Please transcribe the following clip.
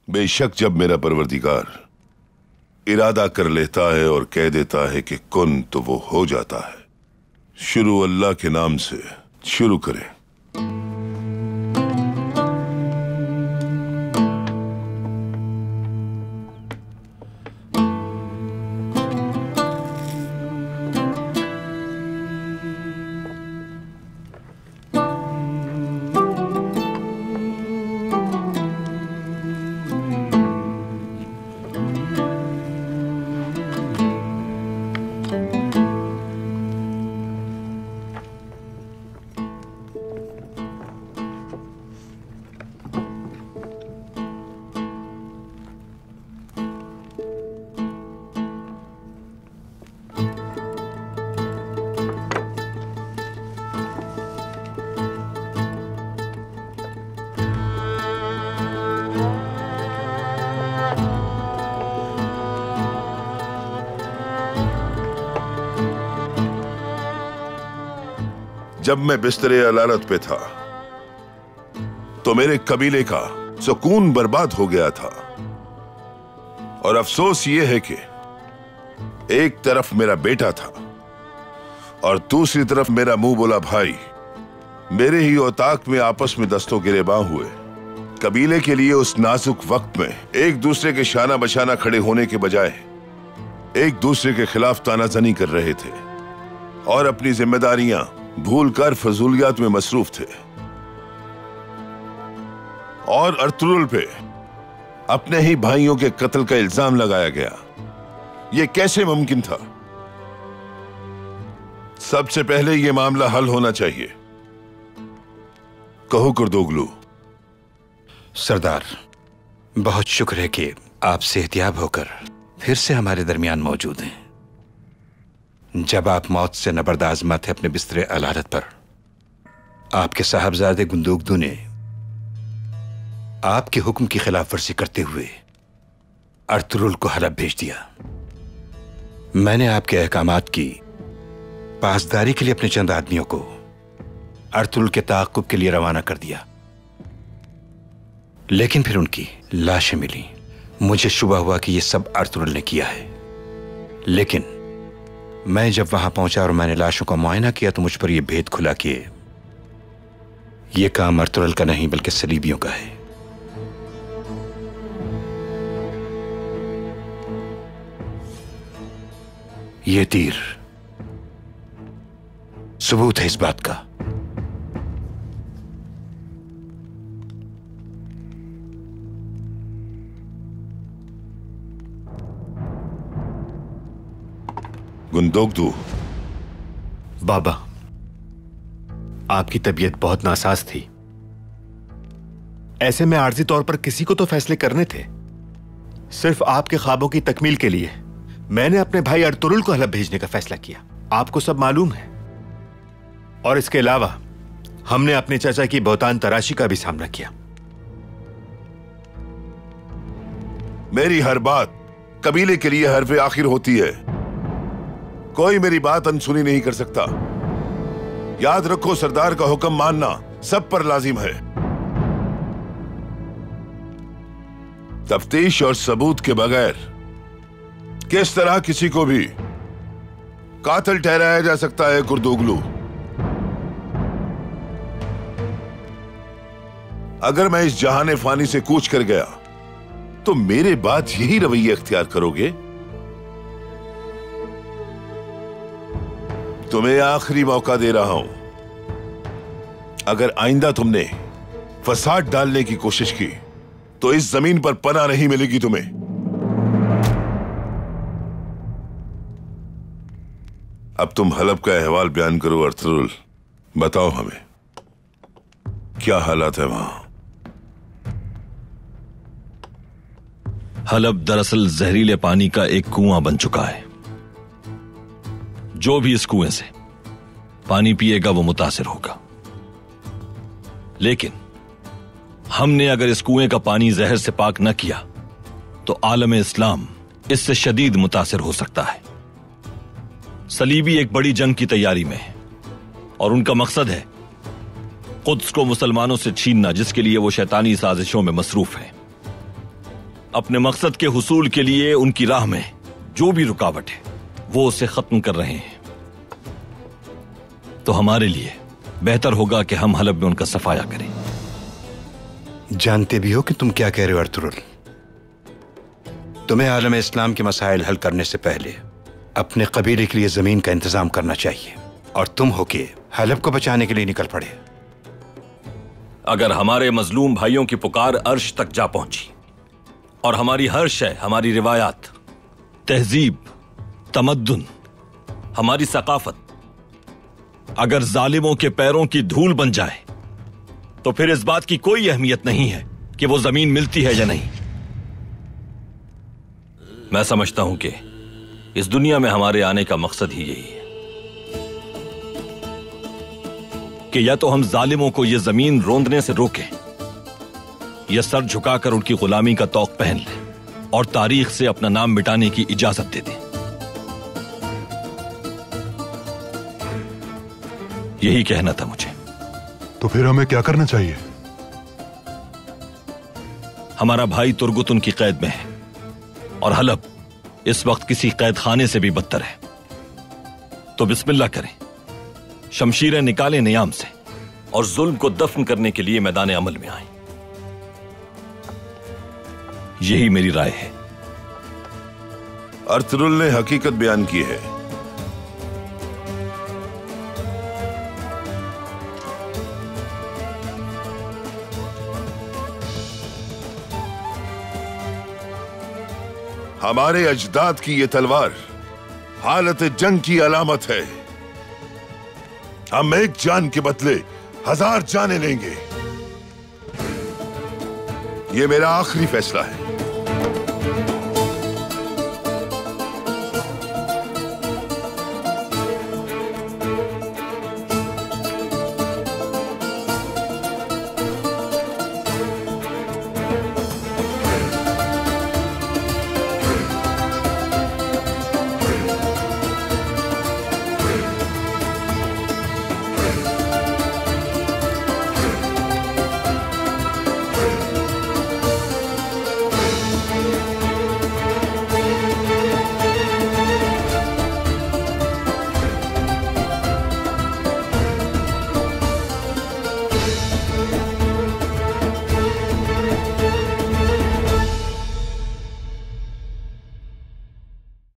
बेशक जब मेरा परवरदिगार इरादा कर लेता है और कह देता है कि कुन, तो वो हो जाता है। शुरू अल्लाह के नाम से शुरू करें। जब मैं बिस्तरे अलालत पे था तो मेरे कबीले का सुकून बर्बाद हो गया था, और अफसोस ये है कि एक तरफ मेरा बेटा था और दूसरी तरफ मेरा मुंह बोला भाई मेरे ही औताक में आपस में दस्तों गिरेबां हुए। कबीले के लिए उस नाजुक वक्त में एक दूसरे के शाना बशाना खड़े होने के बजाय एक दूसरे के खिलाफ तानाजनी कर रहे थे और अपनी जिम्मेदारियां भूलकर फजूलियात में मसरूफ थे। और अर्तुगरुल पे अपने ही भाइयों के कत्ल का इल्जाम लगाया गया। यह कैसे मुमकिन था? सबसे पहले यह मामला हल होना चाहिए। कहो कुर्दोगलू। सरदार, बहुत शुक्र है कि आप सेहतियाब होकर फिर से हमारे दरमियान मौजूद हैं। जब आप मौत से नबरदाज़मा थे अपने बिस्तरे अलालत पर, आपके साहबजादे गुंदोगदू ने आपके हुक्म की खिलाफ वर्जी करते हुए अर्तुगरुल को हलब भेज दिया। मैंने आपके अहकामात की पासदारी के लिए अपने चंद आदमियों को अर्तुगरुल के ताक़ुब के लिए रवाना कर दिया, लेकिन फिर उनकी लाशें मिली। मुझे शुबा हुआ कि यह सब अर्तुगरुल ने किया है, लेकिन मैं जब वहां पहुंचा और मैंने लाशों का मुआयना किया तो मुझ पर यह भेद खुला कि यह काम अर्तुगरुल का नहीं बल्कि सलीबियों का है। यह तीर सबूत है इस बात का। गुंदोगदू। बाबा, आपकी तबीयत बहुत नासाज थी। ऐसे में आर्जी तौर पर किसी को तो फैसले करने थे। सिर्फ आपके ख्वाबों की तकमील के लिए मैंने अपने भाई अर्तुगरुल को हलब भेजने का फैसला किया। आपको सब मालूम है। और इसके अलावा हमने अपने चाचा की बहुतान तराशी का भी सामना किया। मेरी हर बात कबीले के लिए हरफ आखिर होती है। कोई मेरी बात अनसुनी नहीं कर सकता। याद रखो, सरदार का हुक्म मानना सब पर लाजिम है। तफ्तीश और सबूत के बगैर किस तरह किसी को भी कातिल ठहराया जा सकता है कुर्दोगलू? अगर मैं इस जहाने फानी से कूच कर गया तो मेरे बाद यही रवैया इख्तियार करोगे? तुम्हें आखिरी मौका दे रहा हूं। अगर आइंदा तुमने फसाद डालने की कोशिश की तो इस जमीन पर पनाह नहीं मिलेगी तुम्हें। अब तुम हलब का अहवाल बयान करो अर्तुगरुल। बताओ हमें क्या हालात है वहां? हलब दरअसल जहरीले पानी का एक कुआं बन चुका है। जो भी इस कुएं से पानी पिएगा वो मुतासिर होगा। लेकिन हमने अगर इस कुएं का पानी जहर से पाक न किया तो आलम इस्लाम इससे शदीद मुतासिर हो सकता है। सलीबी एक बड़ी जंग की तैयारी में है और उनका मकसद है कुद्स को मुसलमानों से छीनना, जिसके लिए वो शैतानी साजिशों में मसरूफ है। अपने मकसद के हुसूल के लिए उनकी राह में जो भी रुकावट है वो उसे खत्म कर रहे हैं, तो हमारे लिए बेहतर होगा कि हम हलब में उनका सफाया करें। जानते भी हो कि तुम क्या कह रहे हो अर्तुरुल। तुम्हें आलम इस्लाम के मसाइल हल करने से पहले अपने कबीले के लिए जमीन का इंतजाम करना चाहिए, और तुम हो के हलब को बचाने के लिए निकल पड़े। अगर हमारे मजलूम भाइयों की पुकार अर्श तक जा पहुंची और हमारी हर शय, हमारी रिवायात, तहजीब, तमद्दुन, हमारी सकाफत अगर जालिमों के पैरों की धूल बन जाए, तो फिर इस बात की कोई अहमियत नहीं है कि वो जमीन मिलती है या नहीं। मैं समझता हूं कि इस दुनिया में हमारे आने का मकसद ही यही है कि या तो हम जालिमों को यह जमीन रोंदने से रोकें, या सर झुकाकर उनकी गुलामी का तौक पहन लें और तारीख से अपना नाम मिटाने की इजाजत दे दें। यही कहना था मुझे। तो फिर हमें क्या करना चाहिए? हमारा भाई तुर्गुत उनकी कैद में है और हलब इस वक्त किसी कैद खाने से भी बदतर है। तो बिस्मिल्लाह करें, शमशीरें निकालें नियाम से और जुल्म को दफन करने के लिए मैदान अमल में आए। यही मेरी राय है। अर्तुरुल ने हकीकत बयान की है। हमारे अजदाद की यह तलवार हालत जंग की अलामत है। हम एक जान के बदले 1000 जानें लेंगे। यह मेरा आखिरी फैसला है।